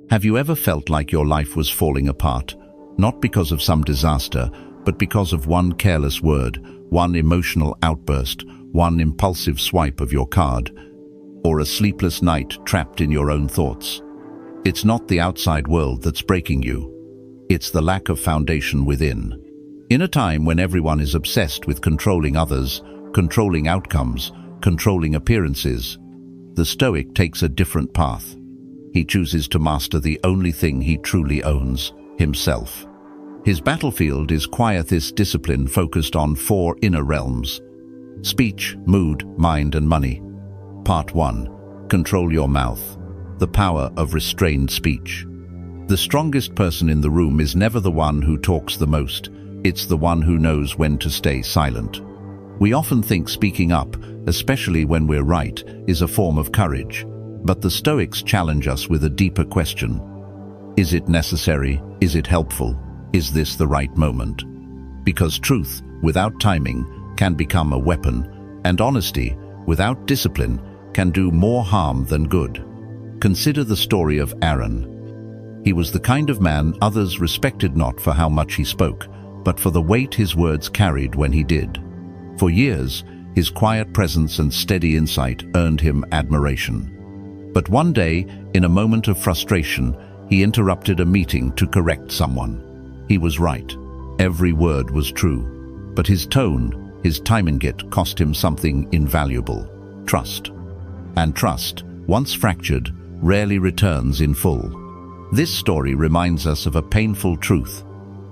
Have you ever felt like your life was falling apart, not because of some disaster, but because of one careless word, one emotional outburst, one impulsive swipe of your card, or a sleepless night trapped in your own thoughts? It's not the outside world that's breaking you. It's the lack of foundation within. In a time when everyone is obsessed with controlling others, controlling outcomes, controlling appearances, the Stoic takes a different path. He chooses to master the only thing he truly owns, himself. His battlefield is quietist discipline focused on 4 inner realms: speech, mood, mind, and money. Part 1. Control your mouth. The power of restrained speech. The strongest person in the room is never the one who talks the most. It's the one who knows when to stay silent. We often think speaking up, especially when we're right, is a form of courage. But the Stoics challenge us with a deeper question. Is it necessary? Is it helpful? Is this the right moment? Because truth, without timing, can become a weapon, and honesty, without discipline, can do more harm than good. Consider the story of Aaron. He was the kind of man others respected not for how much he spoke, but for the weight his words carried when he did. For years, his quiet presence and steady insight earned him admiration. But one day, in a moment of frustration, he interrupted a meeting to correct someone. He was right. Every word was true. But his tone, his timing cost him something invaluable: trust. And trust, once fractured, rarely returns in full. This story reminds us of a painful truth.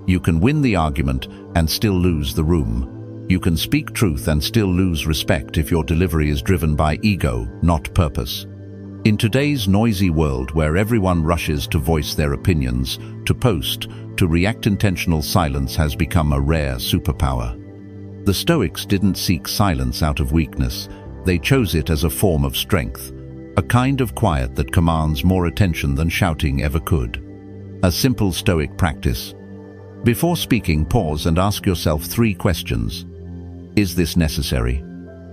You can win the argument and still lose the room. You can speak truth and still lose respect if your delivery is driven by ego, not purpose. In today's noisy world where everyone rushes to voice their opinions, to post, to react, intentional silence has become a rare superpower. The Stoics didn't seek silence out of weakness. They chose it as a form of strength, a kind of quiet that commands more attention than shouting ever could. A simple Stoic practice. Before speaking, pause and ask yourself 3 questions. Is this necessary?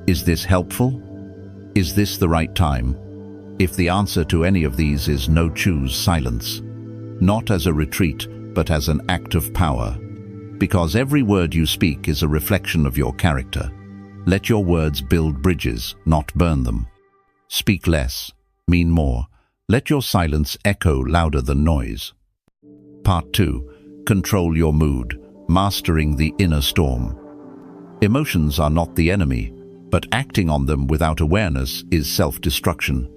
Is this helpful? Is this the right time? If the answer to any of these is no, choose silence. Not as a retreat, but as an act of power. Because every word you speak is a reflection of your character. Let your words build bridges, not burn them. Speak less, mean more. Let your silence echo louder than noise. Part 2. Control your mood, mastering the inner storm. Emotions are not the enemy, but acting on them without awareness is self-destruction.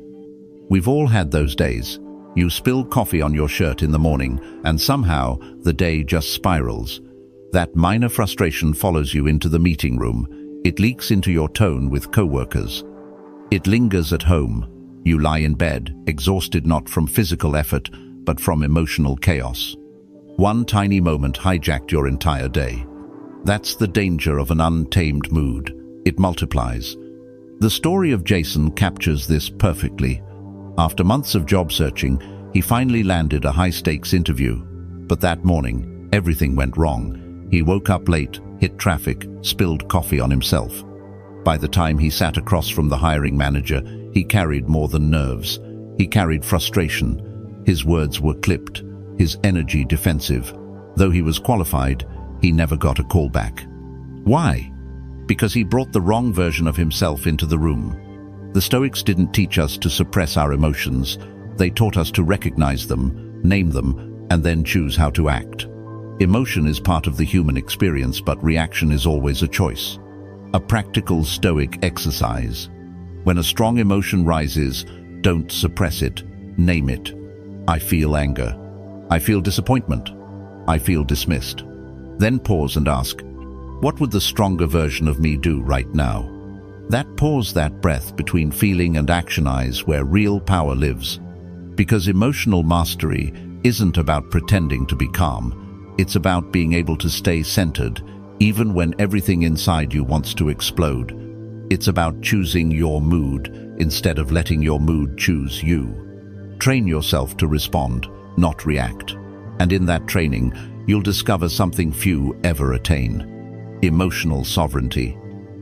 We've all had those days. You spill coffee on your shirt in the morning, and somehow the day just spirals. That minor frustration follows you into the meeting room. It leaks into your tone with co-workers. It lingers at home. You lie in bed, exhausted not from physical effort, but from emotional chaos. One tiny moment hijacked your entire day. That's the danger of an untamed mood. It multiplies. The story of Jason captures this perfectly. After months of job searching, he finally landed a high-stakes interview. But that morning, everything went wrong. He woke up late, hit traffic, spilled coffee on himself. By the time he sat across from the hiring manager, he carried more than nerves. He carried frustration. His words were clipped, his energy defensive. Though he was qualified, he never got a call back. Why? Because he brought the wrong version of himself into the room. The Stoics didn't teach us to suppress our emotions. They taught us to recognize them, name them, and then choose how to act. Emotion is part of the human experience, but reaction is always a choice. A practical Stoic exercise. When a strong emotion rises, don't suppress it, name it. I feel anger. I feel disappointment. I feel dismissed. Then pause and ask, what would the stronger version of me do right now? That pause, that breath between feeling and action is where real power lives. Because emotional mastery isn't about pretending to be calm. It's about being able to stay centered, even when everything inside you wants to explode. It's about choosing your mood instead of letting your mood choose you. Train yourself to respond, not react. And in that training, you'll discover something few ever attain: emotional sovereignty.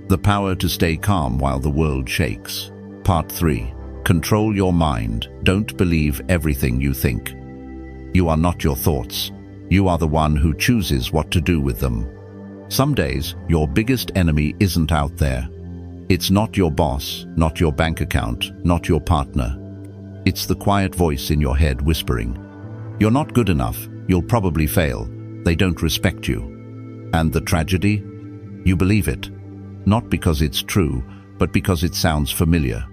The power to stay calm while the world shakes. Part 3. Control your mind. Don't believe everything you think. You are not your thoughts. You are the one who chooses what to do with them. Some days, your biggest enemy isn't out there. It's not your boss, not your bank account, not your partner. It's the quiet voice in your head whispering, "You're not good enough, you'll probably fail, they don't respect you." And the tragedy? You believe it. Not because it's true, but because it sounds familiar.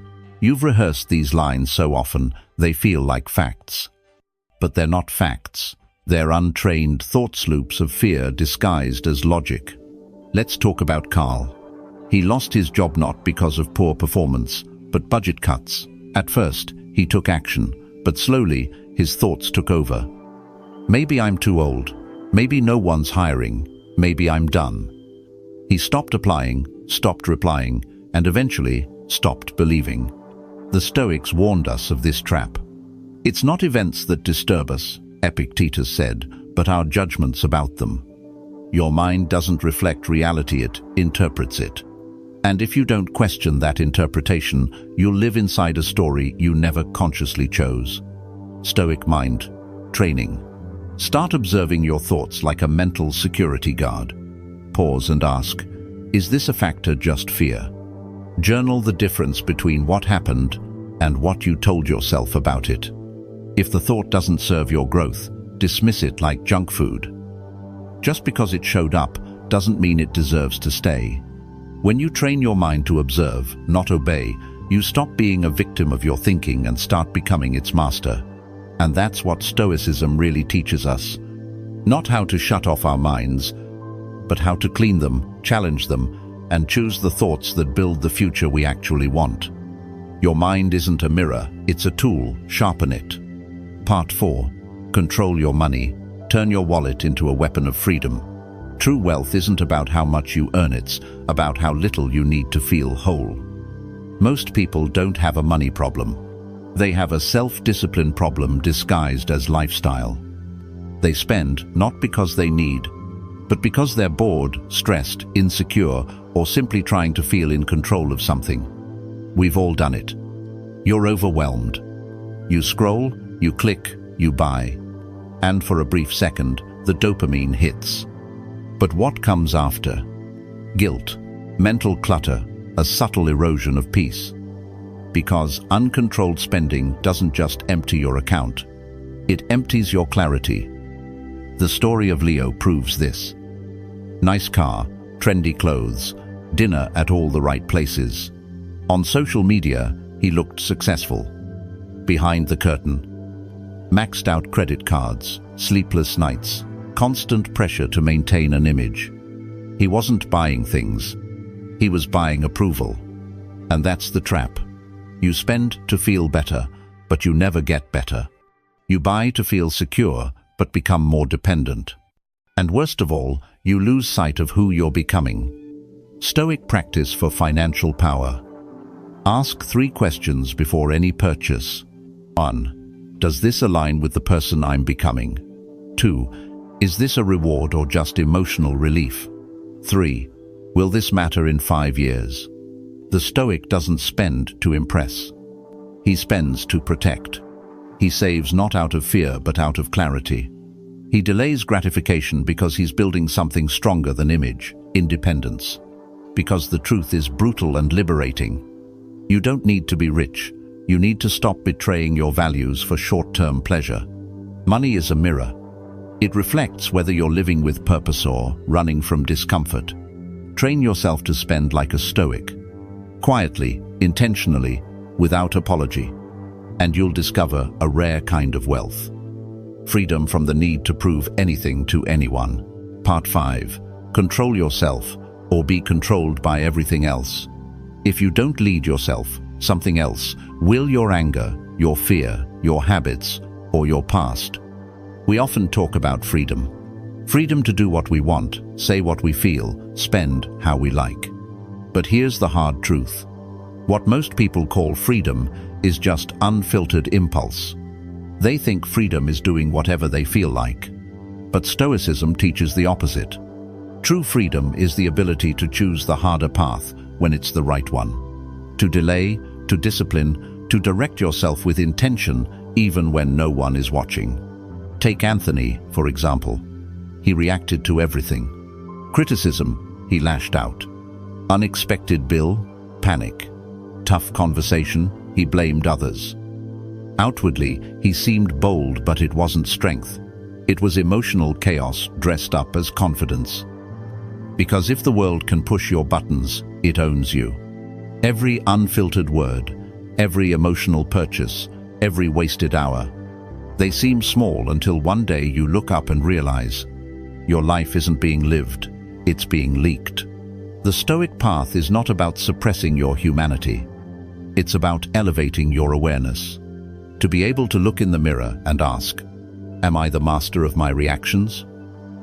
You've rehearsed these lines so often, they feel like facts. But they're not facts. They're untrained thought loops of fear disguised as logic. Let's talk about Carl. He lost his job not because of poor performance, but budget cuts. At first, he took action, but slowly, his thoughts took over. Maybe I'm too old. Maybe no one's hiring. Maybe I'm done. He stopped applying, stopped replying, and eventually stopped believing. The Stoics warned us of this trap. It's not events that disturb us, Epictetus said, but our judgments about them. Your mind doesn't reflect reality, it interprets it. And if you don't question that interpretation, you'll live inside a story you never consciously chose. Stoic mind training. Start observing your thoughts like a mental security guard. Pause and ask, is this a factor, just fear? Journal the difference between what happened and what you told yourself about it. If the thought doesn't serve your growth, dismiss it like junk food. Just because it showed up doesn't mean it deserves to stay. When you train your mind to observe, not obey, you stop being a victim of your thinking and start becoming its master. And that's what Stoicism really teaches us. Not how to shut off our minds, but how to clean them, challenge them, and choose the thoughts that build the future we actually want. Your mind isn't a mirror, it's a tool, sharpen it. Part 4. Control your money. Turn your wallet into a weapon of freedom. True wealth isn't about how much you earn, it's about how little you need to feel whole. Most people don't have a money problem. They have a self-discipline problem disguised as lifestyle. They spend not because they need, but because they're bored, stressed, insecure, or simply trying to feel in control of something. We've all done it. You're overwhelmed. You scroll, you click, you buy. And for a brief second, the dopamine hits. But what comes after? Guilt, mental clutter, a subtle erosion of peace. Because uncontrolled spending doesn't just empty your account, it empties your clarity. The story of Leo proves this. Nice car, trendy clothes, dinner at all the right places. On social media, he looked successful. Behind the curtain, maxed out credit cards, sleepless nights, constant pressure to maintain an image. He wasn't buying things. He was buying approval. And that's the trap. You spend to feel better, but you never get better. You buy to feel secure, but become more dependent. And worst of all, you lose sight of who you're becoming. Stoic practice for financial power. Ask 3 questions before any purchase. 1. Does this align with the person I'm becoming? 2. Is this a reward or just emotional relief? 3. Will this matter in 5 years? The Stoic doesn't spend to impress. He spends to protect. He saves not out of fear but out of clarity. He delays gratification because he's building something stronger than image, independence. Because the truth is brutal and liberating. You don't need to be rich. You need to stop betraying your values for short-term pleasure. Money is a mirror. It reflects whether you're living with purpose or running from discomfort. Train yourself to spend like a Stoic. Quietly, intentionally, without apology. And you'll discover a rare kind of wealth. Freedom from the need to prove anything to anyone. Part 5. Control yourself, or be controlled by everything else. If you don't lead yourself, something else will. Your anger, your fear, your habits, or your past. We often talk about freedom. Freedom to do what we want, say what we feel, spend how we like. But here's the hard truth. What most people call freedom is just unfiltered impulse. They think freedom is doing whatever they feel like. But Stoicism teaches the opposite. True freedom is the ability to choose the harder path when it's the right one. To delay, to discipline, to direct yourself with intention even when no one is watching. Take Anthony, for example. He reacted to everything. Criticism, he lashed out. Unexpected bill, panic. Tough conversation, he blamed others. Outwardly, he seemed bold, but it wasn't strength. It was emotional chaos dressed up as confidence. Because if the world can push your buttons, it owns you. Every unfiltered word, every emotional purchase, every wasted hour. They seem small until one day you look up and realize your life isn't being lived, it's being leaked. The Stoic path is not about suppressing your humanity. It's about elevating your awareness. To be able to look in the mirror and ask, am I the master of my reactions?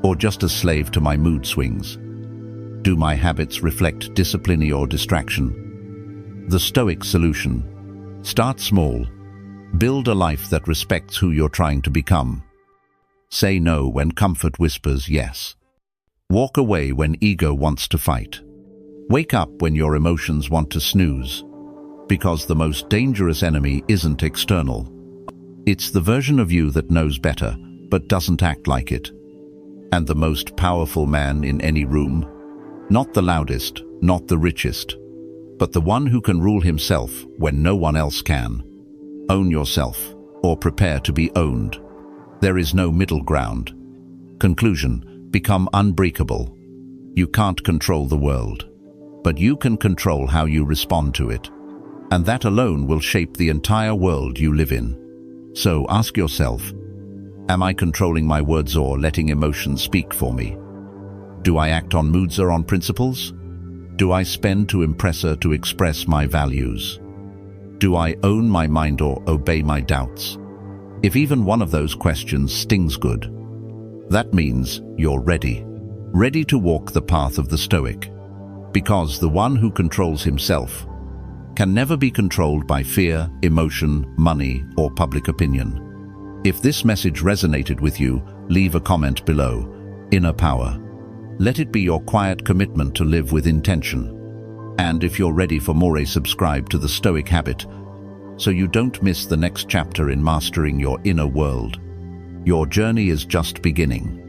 Or just a slave to my mood swings? Do my habits reflect discipline or distraction? The Stoic solution. Start small. Build a life that respects who you're trying to become. Say no when comfort whispers yes. Walk away when ego wants to fight. Wake up when your emotions want to snooze. Because the most dangerous enemy isn't external. It's the version of you that knows better, but doesn't act like it. And the most powerful man in any room? Not the loudest, not the richest, but the one who can rule himself when no one else can. Own yourself, or prepare to be owned. There is no middle ground. Conclusion: become unbreakable. You can't control the world, but you can control how you respond to it. And that alone will shape the entire world you live in. So ask yourself, am I controlling my words or letting emotions speak for me? Do I act on moods or on principles? Do I spend to impress or to express my values? Do I own my mind or obey my doubts? If even one of those questions stings good, that means you're ready. Ready to walk the path of the Stoic. Because the one who controls himself can never be controlled by fear, emotion, money, or public opinion. If this message resonated with you, leave a comment below. Inner power. Let it be your quiet commitment to live with intention. And if you're ready for more, subscribe to the Stoic Habit so you don't miss the next chapter in mastering your inner world. Your journey is just beginning.